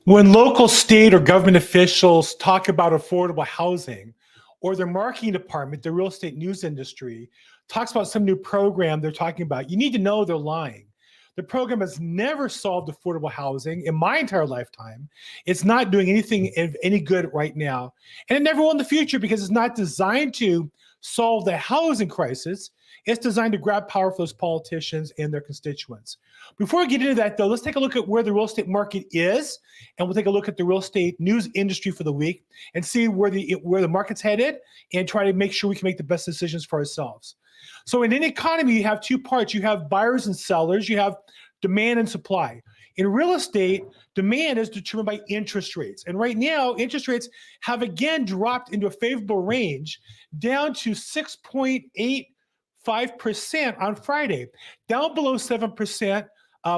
When local, state, or government officials talk about affordable housing, or their marketing department, the real estate news industry, talks about some new program they're talking about, you need to know they're lying. The program has never solved affordable housing in my entire lifetime. It's not doing anything of any good right now, and it never will in the future because it's not designed to solve the housing crisis. It's designed to grab power for those politicians and their constituents. Before we get into that, though, let's take a look at where the real estate market is, and we'll take a look at the real estate news industry for the week and see where the market's headed, and try to make sure we can make the best decisions for ourselves. So in an economy, you have two parts. You have buyers and sellers. You have demand and supply. In real estate, demand is determined by interest rates. And right now, interest rates have again dropped into a favorable range, down to 6.85% on Friday, down below 7%,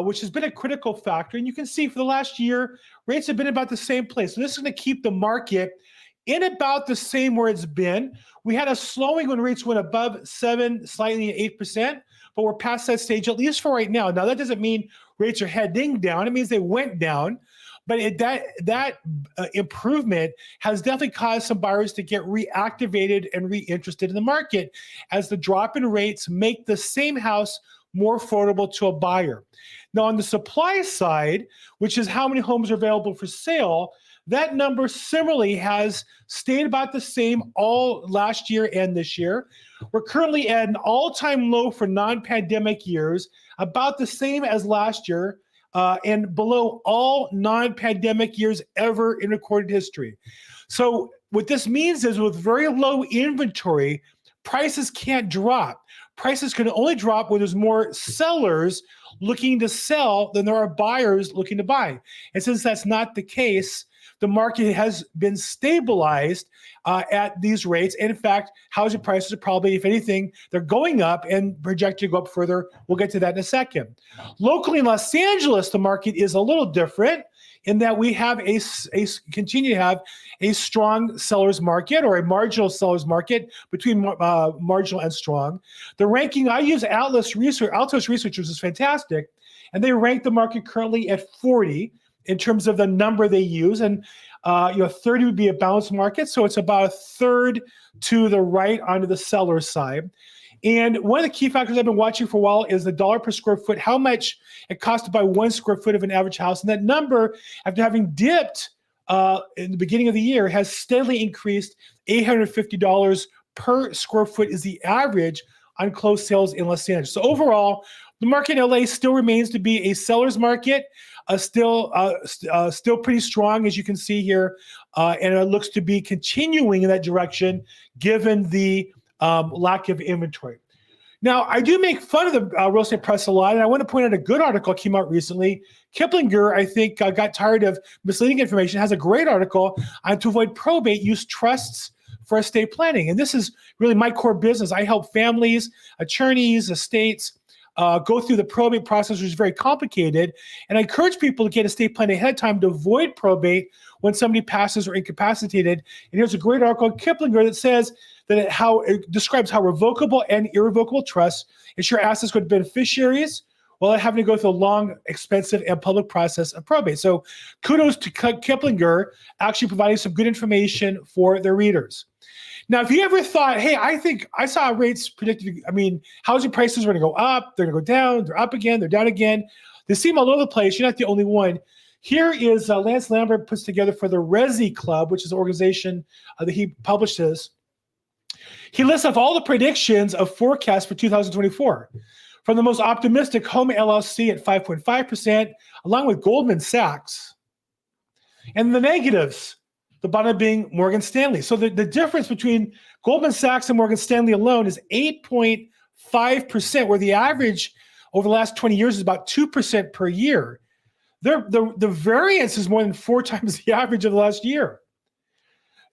which has been a critical factor. And you can see for the last year, rates have been about the same place. So this is going to keep the market in about the same where it's been. We had a slowing when rates went above 7, slightly 8%, but we're past that stage, at least for right now. Now, that doesn't mean rates are heading down. It means they went down. But that improvement has definitely caused some buyers to get reactivated and reinterested in the market, as the drop in rates make the same house more affordable to a buyer. Now, on the supply side, which is how many homes are available for sale, that number similarly has stayed about the same all last year and this year. We're currently at an all-time low for non-pandemic years, about the same as last year, and below all non-pandemic years ever in recorded history. So what this means is, with very low inventory, prices can't drop. Prices can only drop when there's more sellers looking to sell than there are buyers looking to buy. And since that's not the case, the market has been stabilized at these rates. And in fact, housing prices are probably, if anything, they're going up and projected to go up further. We'll get to that in a second. Locally in Los Angeles, the market is a little different in that we have continue to have a strong seller's market, or a marginal seller's market, between marginal and strong. The ranking, I use Altos Research, which is fantastic, and they rank the market currently at 40 in terms of the number they use. And 30 would be a balanced market. So it's about a third to the right onto the seller side. And one of the key factors I've been watching for a while is the dollar per square foot, how much it costs to buy 1 square foot of an average house. And that number, after having dipped in the beginning of the year, has steadily increased. $850 per square foot is the average on closed sales in Los Angeles. So overall, the market in LA still remains to be a seller's market, still pretty strong, as you can see here, and it looks to be continuing in that direction given the lack of inventory. Now, I do make fun of the real estate press a lot, and I want to point out a good article that came out recently. Kiplinger, I think, got tired of misleading information, has a great article on to avoid probate, use trusts for estate planning. And this is really my core business. I help families, attorneys, estates, go through the probate process, which is very complicated. And I encourage people to get estate planning ahead of time to avoid probate when somebody passes or incapacitated. And here's a great article in Kiplinger that says that it describes how revocable and irrevocable trusts ensure assets go to beneficiaries while having to go through a long, expensive, and public process of probate. So kudos to Kiplinger, actually providing some good information for their readers. Now, if you ever thought, hey, I think I saw rates predicted, housing prices are going to go up, they're going to go down, they're up again, they're down again. They seem all over the place. You're not the only one. Here is Lance Lambert puts together for the Resi Club, which is an organization that he publishes. He lists off all the predictions of forecasts for 2024. From the most optimistic, Home LLC at 5.5%, along with Goldman Sachs. And the negatives, the bottom being Morgan Stanley. So the difference between Goldman Sachs and Morgan Stanley alone is 8.5%, where the average over the last 20 years is about 2% per year. The variance is more than 4 times the average of the last year.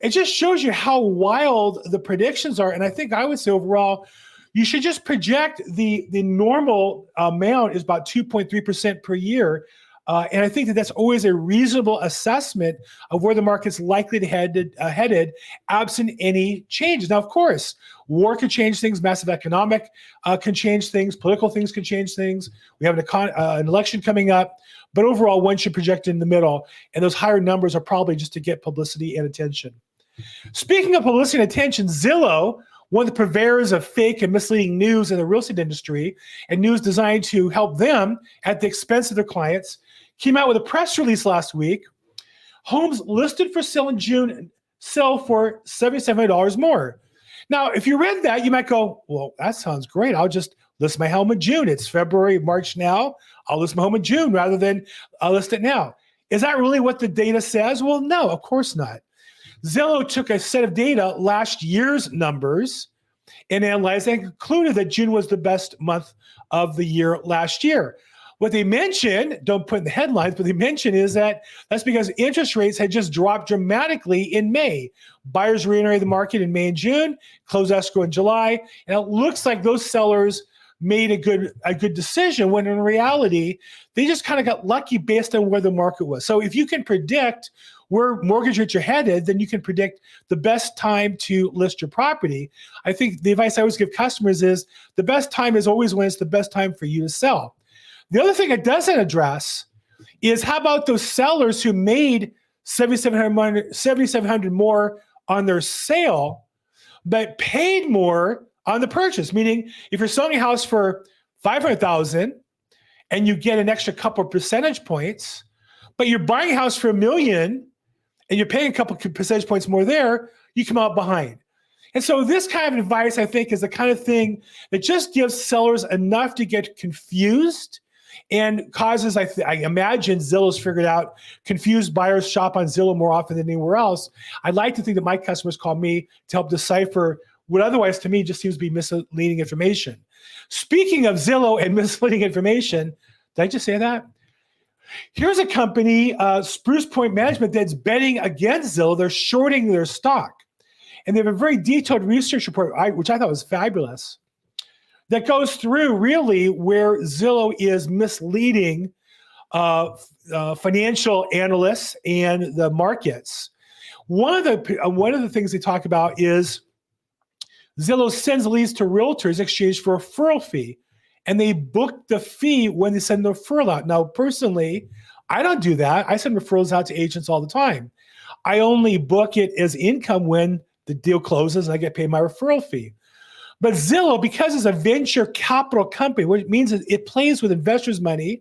It just shows you how wild the predictions are. And I think I would say overall, you should just project the normal amount is about 2.3% per year. And I think that's always a reasonable assessment of where the market's likely to headed absent any changes. Now, of course, war can change things, massive economic can change things, political things can change things. We have an election coming up. But overall, one should project in the middle, and those higher numbers are probably just to get publicity and attention. Speaking of publicity and attention, Zillow, one of the purveyors of fake and misleading news in the real estate industry and news designed to help them at the expense of their clients, came out with a press release last week. Homes listed for sale in June sell for $7,700 more. Now, if you read that, you might go, well, that sounds great. I'll just list my home in June. It's February, March now. I'll list my home in June rather than I'll list it now. Is that really what the data says? Well, no, of course not. Zillow took a set of data, last year's numbers, and analyzed and concluded that June was the best month of the year last year. What they mentioned, don't put in the headlines, but they mentioned is that that's because interest rates had just dropped dramatically in May. Buyers re-entered the market in May and June, closed escrow in July, and it looks like those sellers made a good decision when in reality, they just kind of got lucky based on where the market was. So if you can predict where mortgage rates are headed, then you can predict the best time to list your property. I think the advice I always give customers is the best time is always when it's the best time for you to sell. The other thing it doesn't address is how about those sellers who made $7,700 more on their sale, but paid more on the purchase? Meaning, if you're selling a house for $500,000 and you get an extra couple of percentage points, but you're buying a house for $1 million and you're paying a couple of percentage points more there, you come out behind. And so this kind of advice, I think, is the kind of thing that just gives sellers enough to get confused and causes, I imagine Zillow's figured out, confused buyers shop on Zillow more often than anywhere else. I'd like to think that my customers call me to help decipher what otherwise to me just seems to be misleading information. Speaking of Zillow and misleading information, did I just say that? Here's a company, Spruce Point Management, that's betting against Zillow. They're shorting their stock. And they have a very detailed research report, which I thought was fabulous, that goes through really where Zillow is misleading financial analysts and the markets. One of the things they talk about is Zillow sends leads to realtors in exchange for a referral fee, and they book the fee when they send the referral out. Now, personally, I don't do that. I send referrals out to agents all the time. I only book it as income when the deal closes and I get paid my referral fee. But Zillow, because it's a venture capital company, what it means is it plays with investors' money,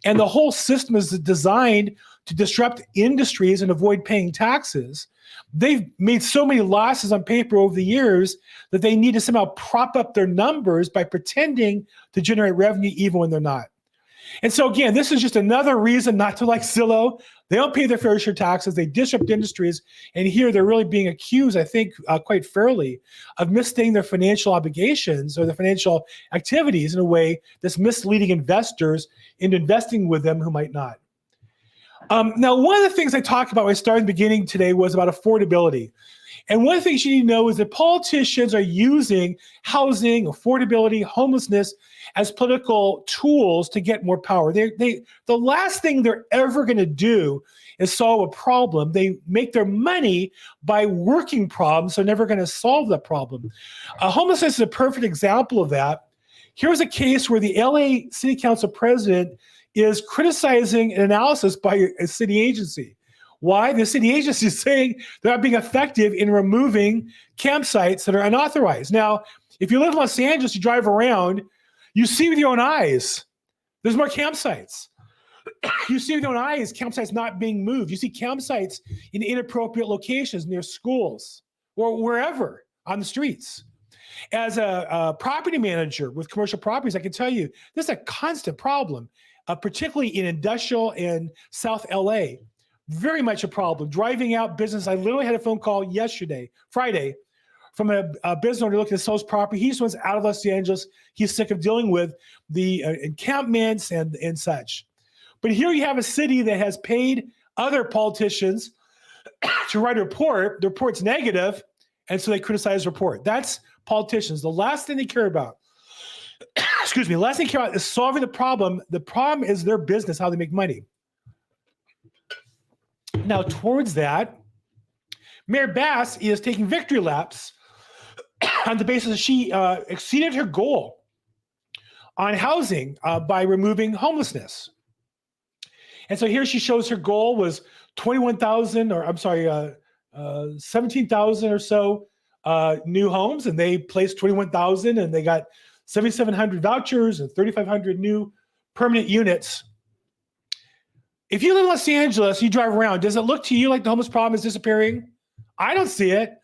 and the whole system is designed to disrupt industries and avoid paying taxes. They've made so many losses on paper over the years that they need to somehow prop up their numbers by pretending to generate revenue even when they're not. And so again, this is just another reason not to like Zillow. They don't pay their fair share of taxes. They disrupt industries. And here they're really being accused, I think, quite fairly, of misstating their financial obligations or their financial activities in a way that's misleading investors into investing with them who might not. Now, one of the things I talked about when I started in the beginning today was about affordability. And one of the things you need to know is that politicians are using housing, affordability, homelessness as political tools to get more power. The last thing they're ever going to do is solve a problem. They make their money by working problems. They're never going to solve that problem. Homelessness is a perfect example of that. Here's a case where the LA City Council president is criticizing an analysis by a city agency. Why? The city agency is saying they're not being effective in removing campsites that are unauthorized. Now, if you live in Los Angeles, you drive around, you see with your own eyes, there's more campsites. You see with your own eyes, campsites not being moved. You see campsites in inappropriate locations near schools or wherever on the streets. As a property manager with commercial properties, I can tell you this is a constant problem, particularly in industrial and South LA. Very much a problem. Driving out business. I literally had a phone call Friday, from a business owner looking to sell his property. He just wants out of Los Angeles. He's sick of dealing with the encampments and such. But here you have a city that has paid other politicians to write a report. The report's negative, and so they criticize the report. That's politicians. The last thing they care about, the last thing they care about is solving the problem. The problem is their business, how they make money. Now, towards that, Mayor Bass is taking victory laps on the basis that she exceeded her goal on housing by removing homelessness. And so here she shows her goal was 21,000, or I'm sorry, 17,000 or so new homes, and they placed 21,000, and they got 7,700 vouchers and 3,500 new permanent units. If you live in Los Angeles, you drive around, does it look to you like the homeless problem is disappearing? I don't see it.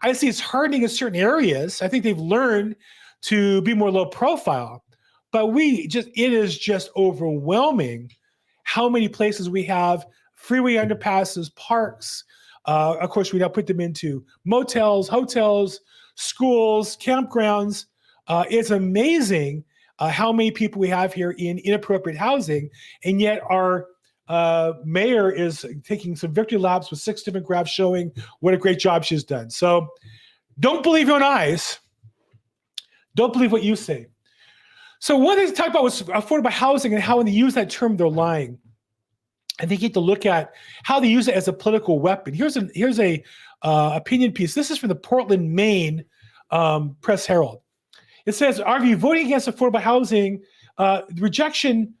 I see it's hardening in certain areas. I think they've learned to be more low profile, but it is just overwhelming how many places we have, freeway underpasses, parks. Of course, we now put them into motels, hotels, schools, campgrounds. It's amazing how many people we have here in inappropriate housing, and yet our mayor is taking some victory laps with 6 different graphs showing what a great job she's done. So don't believe your own eyes. Don't believe what you say. So one thing to talk about was affordable housing and how when they use that term, they're lying. And they get to look at how they use it as a political weapon. Here's a opinion piece. This is from the Portland, Maine Press Herald. It says, our view, voting against affordable housing, rejection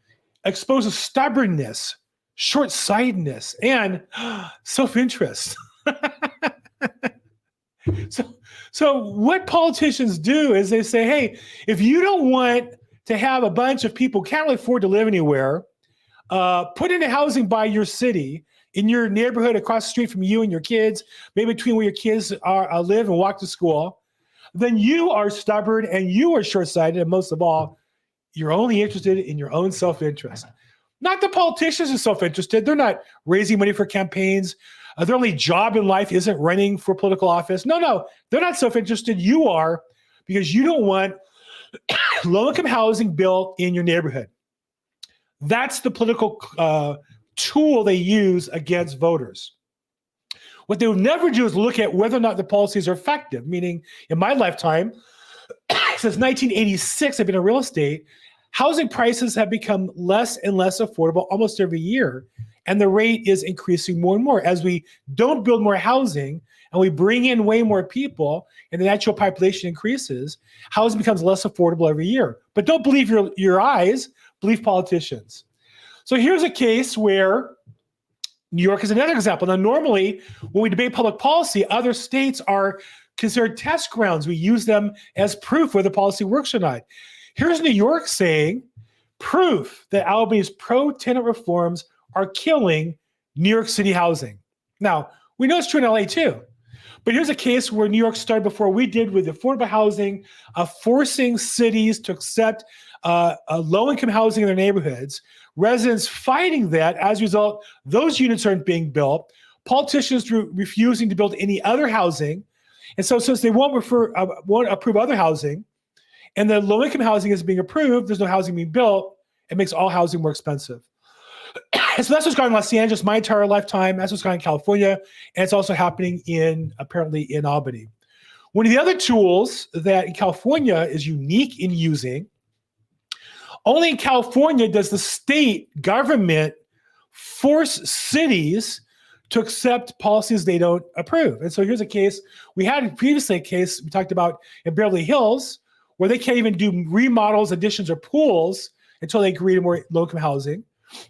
exposes stubbornness, short-sightedness, and self-interest. So what politicians do is they say, hey, if you don't want to have a bunch of people who can't really afford to live anywhere, put into housing by your city, in your neighborhood, across the street from you and your kids, maybe between where your kids live and walk to school, then you are stubborn and you are short-sighted, and most of all, you're only interested in your own self-interest. Not the politicians are self-interested. They're not raising money for campaigns. Their only job in life isn't running for political office. No, they're not self-interested. You are, because you don't want low-income housing built in your neighborhood. That's the political tool they use against voters. What they would never do is look at whether or not the policies are effective, meaning in my lifetime, since 1986, I've been in real estate, housing prices have become less and less affordable almost every year. And the rate is increasing more and more. As we don't build more housing and we bring in way more people and the natural population increases, housing becomes less affordable every year. But don't believe your eyes, believe politicians. So here's a case where New York is another example. Now, normally, when we debate public policy, other states are considered test grounds. We use them as proof whether policy works or not. Here's New York saying, proof that Albany's pro-tenant reforms are killing New York City housing. Now, we know it's true in LA too, but here's a case where New York started before we did with affordable housing, forcing cities to accept low-income housing in their neighborhoods, residents fighting that. As a result, those units aren't being built, politicians refusing to build any other housing. And so since they won't approve other housing, and the low-income housing is being approved, there's no housing being built, it makes all housing more expensive. So that's what's going on in Los Angeles my entire lifetime. That's what's going on in California. And it's also happening apparently in Albany. One of the other tools that in California is unique in using, only in California does the state government force cities to accept policies they don't approve. And so here's a case. We had previously a case we talked about in Beverly Hills where they can't even do remodels, additions, or pools until they agree to more low-income housing.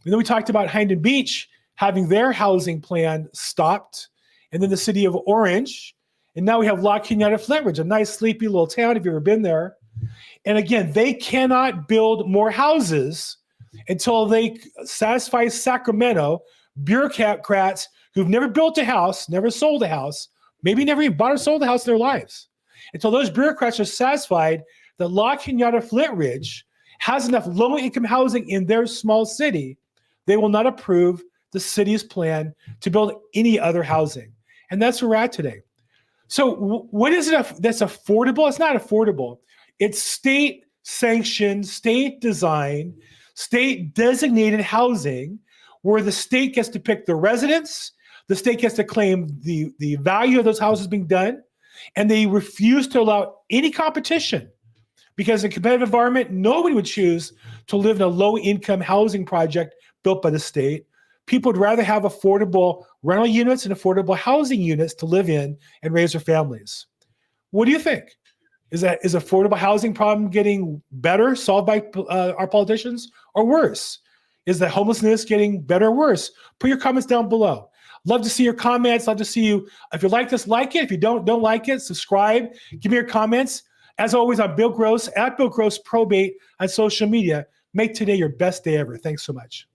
And then we talked about Huntington Beach having their housing plan stopped, and then the city of Orange. And now we have La Cunada Flintridge, a nice sleepy little town if you've ever been there. And again, they cannot build more houses until they satisfy Sacramento bureaucrats who've never built a house, never sold a house, maybe never even bought or sold a house in their lives. Until those bureaucrats are satisfied that La Cunada Flintridge has enough low-income housing in their small city, they will not approve the city's plan to build any other housing. And that's where we're at today. So what is it that's affordable? It's not affordable. It's state-sanctioned, state-designed, state-designated housing where the state gets to pick the residents, the state gets to claim the value of those houses being done, and they refuse to allow any competition. Because in a competitive environment, nobody would choose to live in a low-income housing project built by the state. People would rather have affordable rental units and affordable housing units to live in and raise their families. What do you think? Is affordable housing problem getting better, solved by our politicians, or worse? Is the homelessness getting better or worse? Put your comments down below. Love to see your comments. Love to see you. If you like this, like it. If you don't like it, subscribe. Give me your comments. As always, I'm Bill Gross, at Bill Gross Probate on social media. Make today your best day ever. Thanks so much.